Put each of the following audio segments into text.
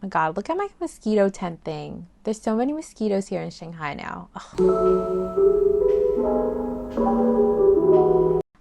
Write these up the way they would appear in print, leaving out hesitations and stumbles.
my god, look at my mosquito tent thing. There's so many mosquitoes here in Shanghai now.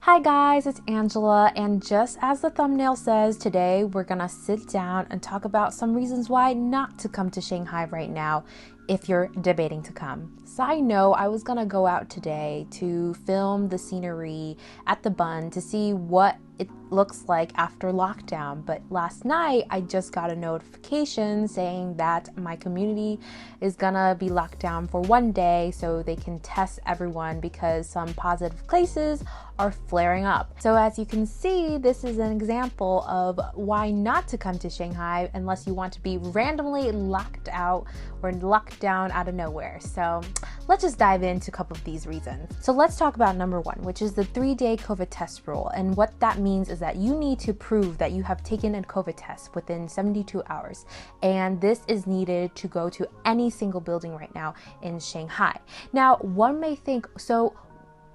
Hi guys, it's Angela, and just as the thumbnail says, today we're gonna sit down and talk about some reasons why not to come to Shanghai right now if you're debating to come. Side note, I was gonna go out today to film the scenery at the Bund to see what it looks like after lockdown, but last night I just got a notification saying that my community is gonna be locked down for 1 day so they can test everyone because some positive cases are flaring up. So as you can see, this is an example of why not to come to Shanghai unless you want to be randomly locked out or locked down out of nowhere. So let's just dive into a couple of these reasons. So let's talk about number one, which is the 3-day COVID test rule. And what that means is that you need to prove that you have taken a COVID test within 72 hours. And this is needed to go to any single building right now in Shanghai. Now, one may think, so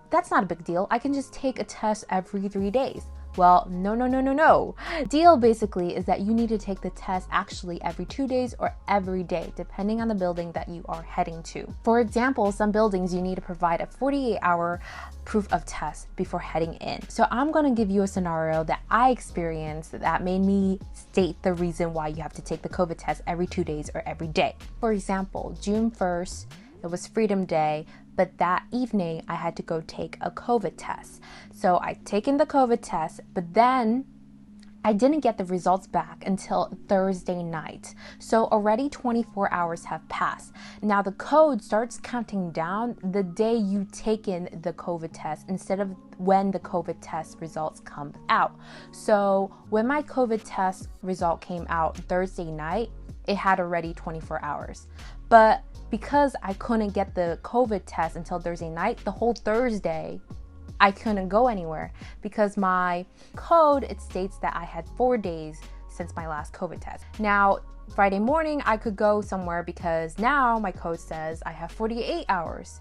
that's not a big deal. I can just take a test every 3 days. Well, no. Deal basically is that you need to take the test actually every 2 days or every day, depending on the building that you are heading to. For example, some buildings you need to provide a 48-hour proof of test before heading in. So I'm going to give you a scenario that I experienced that made me state the reason why you have to take the COVID test every 2 days or every day. For example, June 1st, it was Freedom Day, but that evening I had to go take a COVID test. So I'd taken the COVID test, but then I didn't get the results back until Thursday night. So already 24 hours have passed. Now the code starts counting down the day you've taken the COVID test instead of when the COVID test results come out. So when my COVID test result came out Thursday night, it had already 24 hours. But because I couldn't get the COVID test until Thursday night, the whole Thursday, I couldn't go anywhere because my code, it states that I had 4 days since my last COVID test. Now, Friday morning, I could go somewhere because now my code says I have 48 hours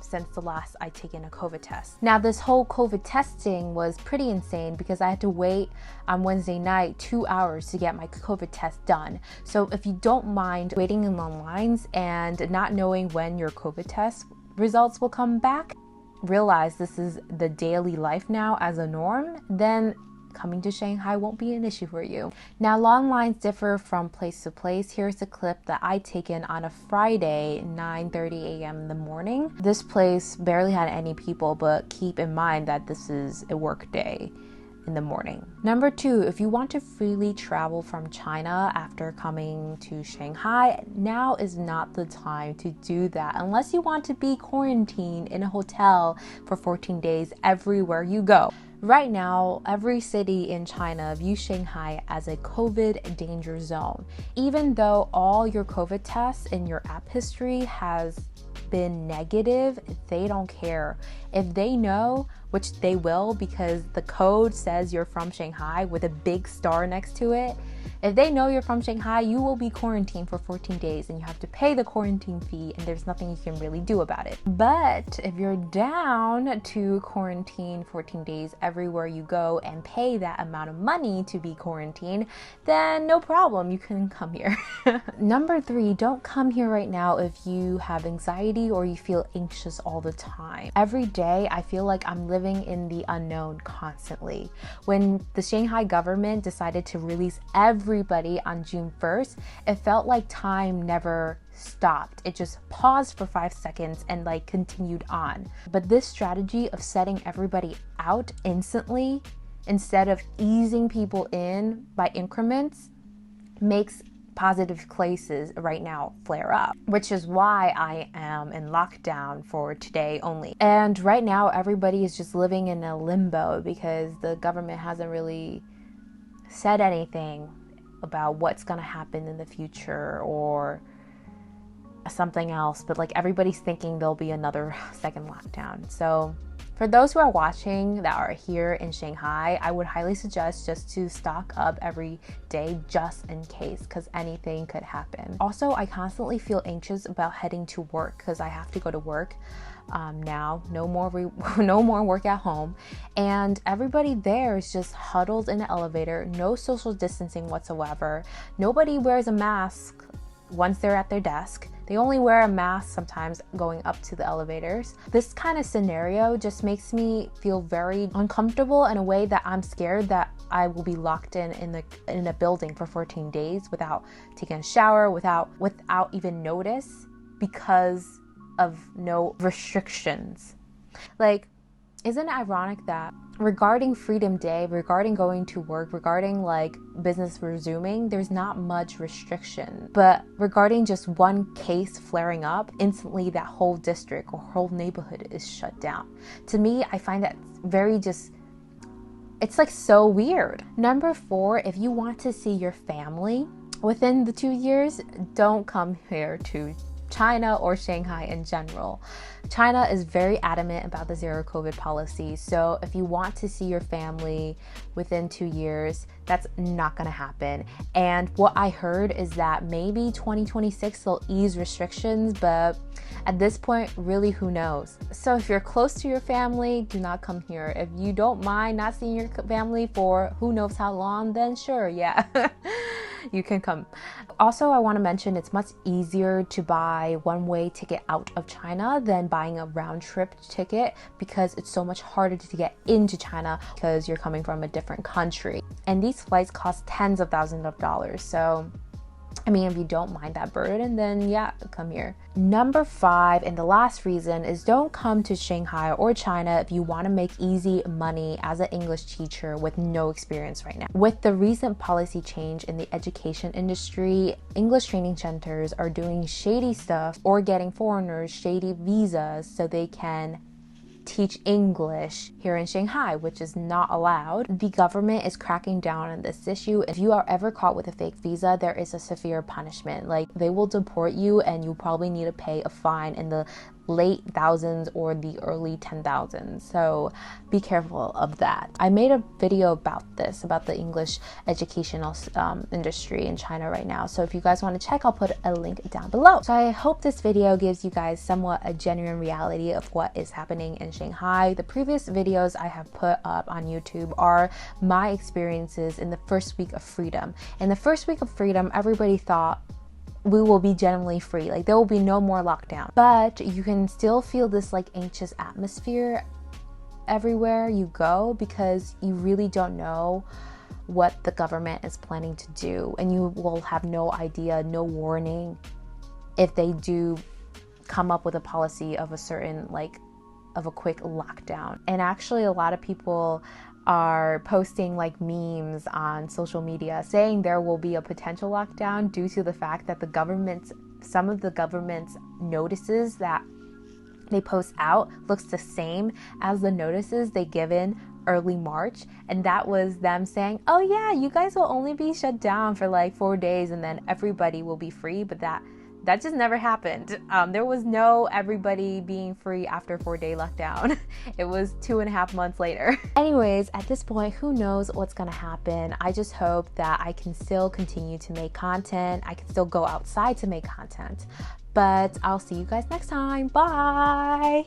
since the last I'd taken a COVID test. Now, this whole COVID testing was pretty insane because I had to wait on Wednesday night 2 hours to get my COVID test done. So if you don't mind waiting in long lines and not knowing when your COVID test results will come back, realize this is the daily life now as a norm, then coming to Shanghai won't be an issue for you. Now, long lines differ from place to place. Here's a clip that I taken on a Friday, 9:30 a.m. in the morning. This place barely had any people, but keep in mind that this is a work day in the morning. Number two, if you want to freely travel from China after coming to Shanghai, now is not the time to do that unless you want to be quarantined in a hotel for 14 days everywhere you go. Right now, every city in China views Shanghai as a COVID danger zone. Even though all your COVID tests in your app history has been negative, they don't care. If they know, which they will because the code says you're from Shanghai with a big star next to it, if they know you're from Shanghai, you will be quarantined for 14 days and you have to pay the quarantine fee and there's nothing you can really do about it. But if you're down to quarantine 14 days everywhere you go and pay that amount of money to be quarantined, then no problem, you can come here. Number three, don't come here right now if you have anxiety or you feel anxious all the time. Every day, I feel like I'm living in the unknown constantly. When the Shanghai government decided to release everybody on June 1st, it felt like time never stopped. It just paused for 5 seconds and continued on. But this strategy of setting everybody out instantly instead of easing people in by increments makes positive cases right now flare up, which is why I am in lockdown for today only. And right now everybody is just living in a limbo because the government hasn't really said anything about what's gonna happen in the future or something else, but everybody's thinking there'll be another second lockdown. So For those who are watching that are here in Shanghai, I would highly suggest just to stock up every day just in case, because anything could happen. Also, I constantly feel anxious about heading to work because I have to go to work now. No more work at home, and everybody there is just huddled in the elevator. No social distancing whatsoever. Nobody wears a mask once they're at their desk. They only wear a mask sometimes going up to the elevators. This kind of scenario just makes me feel very uncomfortable in a way that I'm scared that I will be locked in a building for 14 days without taking a shower, without even notice, because of no restrictions. Like, isn't it ironic that regarding Freedom Day, regarding going to work, regarding like business resuming, there's not much restriction. But regarding just one case flaring up, instantly that whole district or whole neighborhood is shut down. To me, I find that very it's like so weird. Number 4, if you want to see your family within the 2 years, don't come here to China or Shanghai in general. China is very adamant about the zero COVID policy. So if you want to see your family within 2 years, that's not going to happen. And what I heard is that maybe 2026 they'll ease restrictions, but at this point, really, who knows? So if you're close to your family, do not come here. If you don't mind not seeing your family for who knows how long, then sure, yeah. You can come. Also, I want to mention it's much easier to buy one-way ticket out of China than buying a round-trip ticket, because it's so much harder to get into China because you're coming from a different country. And these flights cost tens of thousands of dollars. So I mean, if you don't mind that burden, then yeah, come here. Number 5, and the last reason, is don't come to Shanghai or China if you want to make easy money as an English teacher with no experience right now. With the recent policy change in the education industry, English training centers are doing shady stuff or getting foreigners shady visas so they can teach English here in Shanghai, which is not allowed. The government is cracking down on this issue. If you are ever caught with a fake visa, there is a severe punishment. Like, they will deport you and you probably need to pay a fine in the late thousands or the early 10,000s. So be careful of that. I made a video about this, about the English educational industry in China right now. So if you guys want to check, I'll put a link down below. So I hope this video gives you guys somewhat a genuine reality of what is happening in Shanghai. The previous videos I have put up on YouTube are my experiences in the first week of freedom. In the first week of freedom, everybody thought we will be generally free, like there will be no more lockdown, but you can still feel this like anxious atmosphere everywhere you go, because you really don't know what the government is planning to do, and you will have no idea, no warning, if they do come up with a policy of a certain of a quick lockdown. And actually a lot of people are posting like memes on social media saying there will be a potential lockdown due to the fact that some of the government's notices that they post out looks the same as the notices they give in early March, and that was them saying, oh yeah, you guys will only be shut down for like 4 days and then everybody will be free. But that just never happened. There was no everybody being free after 4-day lockdown. It was 2.5 months later. Anyways, at this point, who knows what's gonna happen? I just hope that I can still continue to make content. I can still go outside to make content. But I'll see you guys next time. Bye!